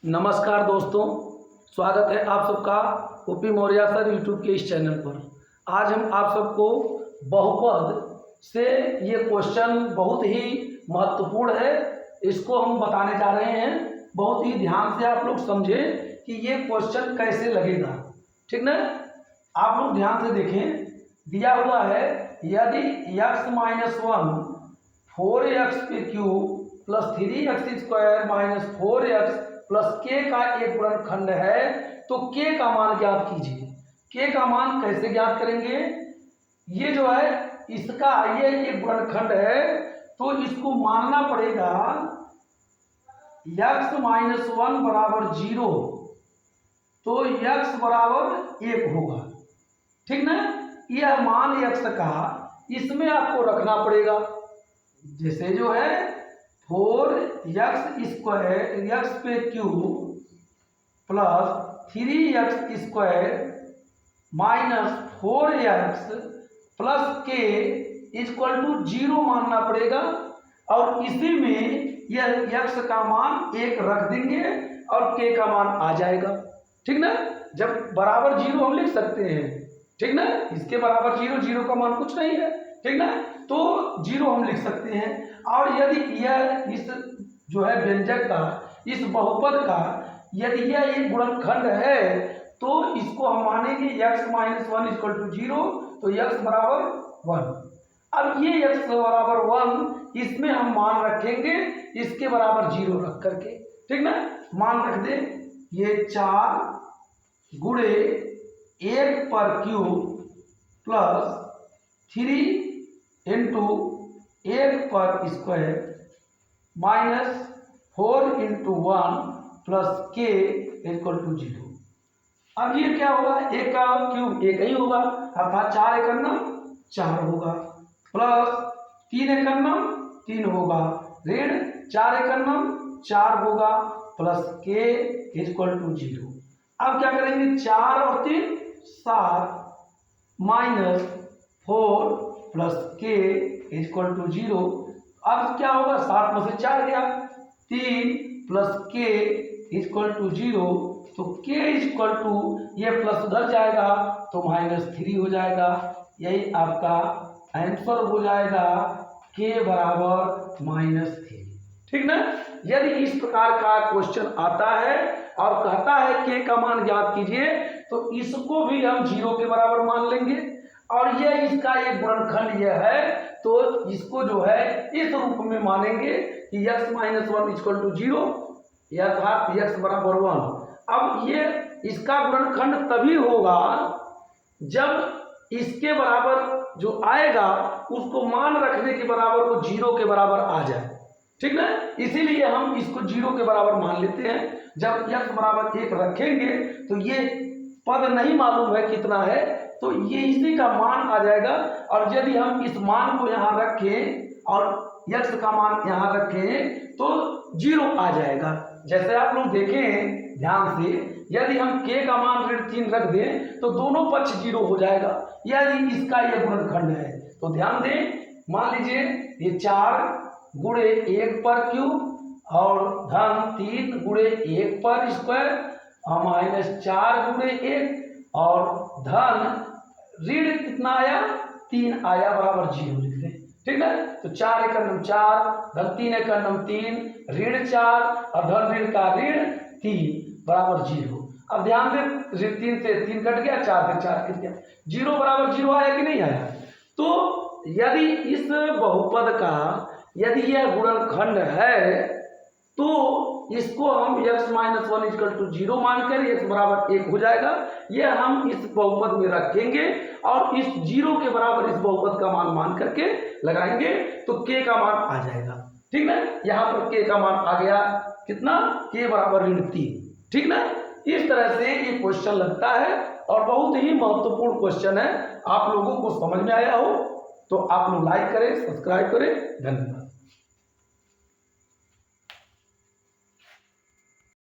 नमस्कार दोस्तों, स्वागत है आप सबका ओपी मौर्य सर यूट्यूब के इस चैनल पर। आज हम आप सबको बहुपद से ये क्वेश्चन बहुत ही महत्वपूर्ण है, इसको हम बताने जा रहे हैं। बहुत ही ध्यान से आप लोग समझें कि ये क्वेश्चन कैसे लगेगा, ठीक ना। आप लोग ध्यान से देखें, दिया हुआ है यदि x-1 4x पे cube plus 3x² minus 4x plus k का एक गुणनखंड है तो k का मान ज्ञात कीजिए। k का मान कैसे ज्ञात करेंगे? ये जो है इसका ये एक गुणनखंड है तो इसको मानना पड़ेगा x-1 बराबर 0, तो x बराबर 1 होगा, ठीक ना। यह मान x का इसमें आपको रखना पड़ेगा। जैसे जो है 4x² x पे cube plus 3x² minus 4x plus k equal to 0 मानना पड़ेगा। और इसी में यह x का मान 1 रख देंगे और k का मान आ जाएगा, ठीक ना। जब बराबर 0 हम लिख सकते हैं, ठीक ना। इसके बराबर 0 का मान कुछ नहीं है, ठीक ना, तो 0 हम लिख सकते हैं। और यदि यह इस जो है व्यंजक का, इस बहुपद का यदि यह एक गुणनखंड है तो इसको हम मानेंगे x-1 इक्वल टू 0, तो x बराबर 1। अब ये x बराबर 1 इसमें हम मान रखेंगे इसके बराबर 0 रख करके, ठीक ना। मान रख दे ये 4 गुणे 1 पर क्यूब प्लस 3 इंटू 1 पर square minus 4 into 1 plus k equal to 0। अब ये क्या होगा, 1 का क्यूब 1 ही होगा, अर्थात 4 एकम 4 होगा, प्लस 3 एकम 3 होगा, ऋण 4 एकम 4 होगा, प्लस k इक्वल टू 0। अब क्या करेंगे, 4 और 3 7 minus 4 plus k equal to 0। अब क्या होगा, 7 में से 4 गया, 3 प्लस k इक्वल टू 0, तो k इक्वल टू ये प्लस उधर जाएगा तो -3 हो जाएगा। यही आपका आंसर हो जाएगा, k बराबर -3, ठीक ना। यदि इस प्रकार का क्वेश्चन आता है और कहता है k का मान ज्ञात कीजिए, तो इसको भी हम 0 के बराबर मान लेंगे। और यह इसका एक गुणनखंड यह है तो इसको जो है इस रूप में मानेंगे कि x-1 इक्वल टू 0, अर्थात x बराबर 1। अब ये इसका गुणनखंड तभी होगा जब इसके बराबर जो आएगा उसको मान रखने के बराबर वो 0 के बराबर आ जाए, ठीक ना। इसीलिए हम इसको 0 के बराबर मान लेते हैं। जब x बराबर 1 रखेंगे तो ये पद नहीं मालूम है कितना है, तो ये इसी का मान आ जाएगा। और यदि हम इस मान को यहाँ रखें और x का मान यहाँ रखें तो 0 आ जाएगा। जैसे आप लोग देखें ध्यान से, यदि हम k का मान ऋण 3 रख दें तो दोनों पक्ष 0 हो जाएगा। यदि इसका यह गुणनखंड है तो ध्यान दें, मान लीजिए ये 4 गुणे 1 पर क्यूब और धन 3 गुणे 1 पर स्क्वायर और माइनस 4 गुणे 1 और धन ऋण कितना आया, 3 आया, बराबर 0 लिख दें, ठीक है। तो 4 एकम 4 धन 3 एकम 3 ऋण 4 और धन ऋण का ऋण 3 बराबर 0। अब ध्यान दें, ऋण 3 से 3 कट गया, 4 से 4 कट गया, 0 बराबर 0 आया कि नहीं आया। तो यदि इस बहुपद का यदि यह गुणनखंड है तो इसको हम x-1 इक्वल टू 0 मानकर x बराबर 1 हो जाएगा। यह हम इस बहुपद में रखेंगे और इस 0 के बराबर इस बहुपद का मान मान करके लगाएंगे तो k का मान आ जाएगा, ठीक ना। यहाँ पर k का मान आ गया कितना, k बराबर ऋण 3, ठीक ना। इस तरह से ये क्वेश्चन लगता है और बहुत ही महत्वपूर्ण क्वेश्चन है। आप लोगों को समझ में आया हो तो आप लोग लाइक करें, सब्सक्राइब करें। धन्यवाद।